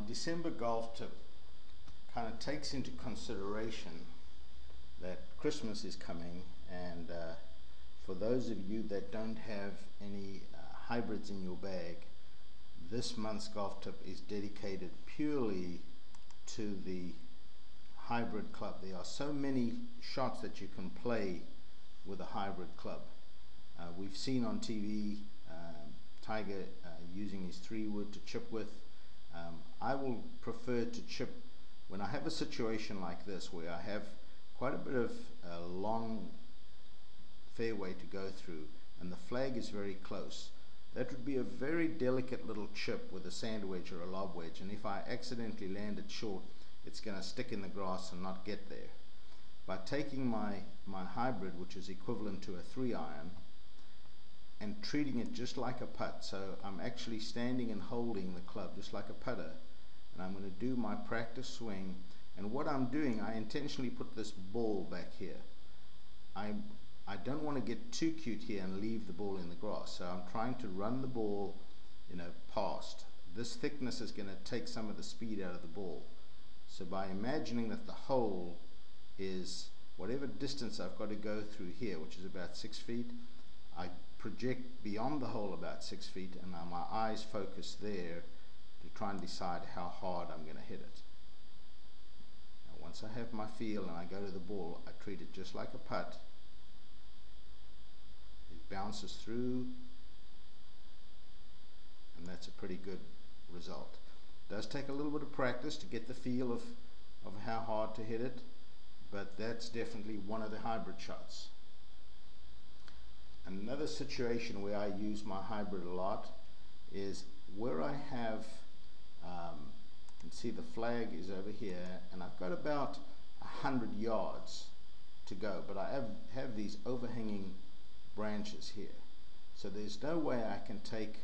December golf tip kind of takes into consideration that Christmas is coming, and for those of you that don't have any hybrids in your bag, this month's golf tip is dedicated purely to the hybrid club. There are so many shots that you can play with a hybrid club. We've seen on TV Tiger using his 3-wood to chip with. I will prefer to chip when I have a situation like this where I have quite a bit of a long fairway to go through and the flag is very close. That would be a very delicate little chip with a sand wedge or a lob wedge, and if I accidentally land it short, it's going to stick in the grass and not get there. By taking my hybrid, which is equivalent to a 3-iron, and treating it just like a putt, so I'm actually standing and holding the club just like a putter, and I'm going to do my practice swing. And what I'm doing, I intentionally put this ball back here. I don't want to get too cute here and leave the ball in the grass, so I'm trying to run the ball, past. This thickness is going to take some of the speed out of the ball. So by imagining that the hole is whatever distance I've got to go through here, which is about 6 feet, I project beyond the hole about 6 feet, and now my eyes focus there to try and decide how hard I'm going to hit it. Now once I have my feel and I go to the ball, I treat it just like a putt. It bounces through, and that's a pretty good result. It does take a little bit of practice to get the feel of how hard to hit it, but that's definitely one of the hybrid shots. Another situation where I use my hybrid a lot is where I have, you can see the flag is over here, and I've got about 100 yards to go, but I have these overhanging branches here. So there's no way I can take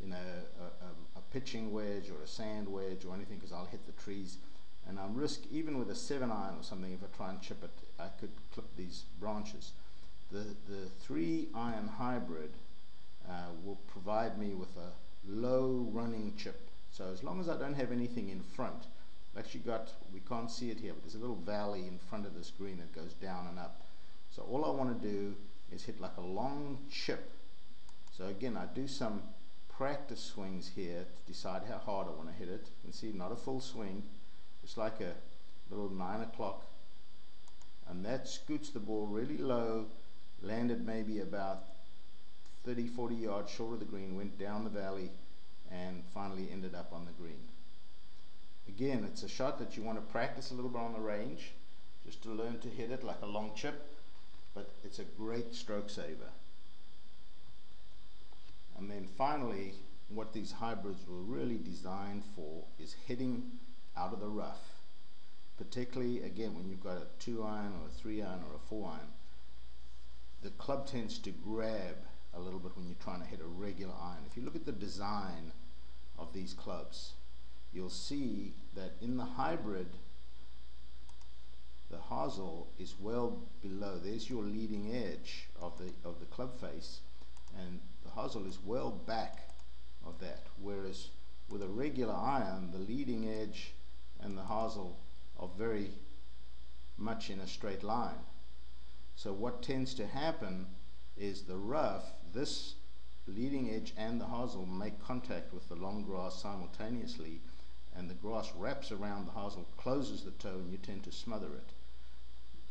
a pitching wedge or a sand wedge or anything, because I'll hit the trees, and I'm risk, even with a 7-iron or something, if I try and chip it, I could clip these branches. The 3-iron hybrid will provide me with a low running chip. So as long as I don't have anything in front, I've actually got, we can't see it here, but there's a little valley in front of this green that goes down and up. So all I want to do is hit like a long chip. So again, I do some practice swings here to decide how hard I want to hit it. You can see not a full swing, just like a little 9 o'clock, and that scoots the ball really low, landed maybe about 30-40 yards short of the green, went down the valley, and finally ended up on the green. Again, it's a shot that you want to practice a little bit on the range, just to learn to hit it like a long chip, but it's a great stroke saver. And then finally, what these hybrids were really designed for is hitting out of the rough. Particularly, again, when you've got a 2-iron or a 3-iron or a 4-iron, the club tends to grab a little bit when you're trying to hit a regular iron. If you look at the design of these clubs, you'll see that in the hybrid, the hosel is well below. There's your leading edge of the club face, and the hosel is well back of that. Whereas with a regular iron, the leading edge and the hosel are very much in a straight line. So what tends to happen is the rough, this leading edge and the hosel make contact with the long grass simultaneously, and the grass wraps around the hosel, closes the toe, and you tend to smother it.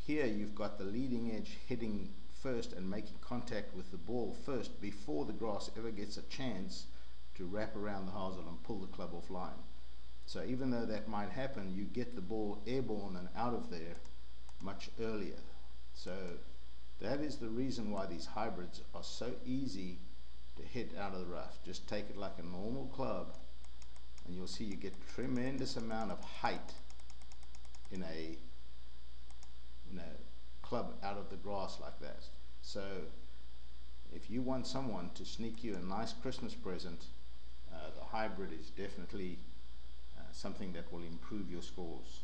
Here you've got the leading edge hitting first and making contact with the ball first before the grass ever gets a chance to wrap around the hosel and pull the club offline. So even though that might happen, you get the ball airborne and out of there much earlier. So that is the reason why these hybrids are so easy to hit out of the rough. Just take it like a normal club, and you'll see you get tremendous amount of height in a club out of the grass like that. So if you want someone to sneak you a nice Christmas present, the hybrid is definitely something that will improve your scores.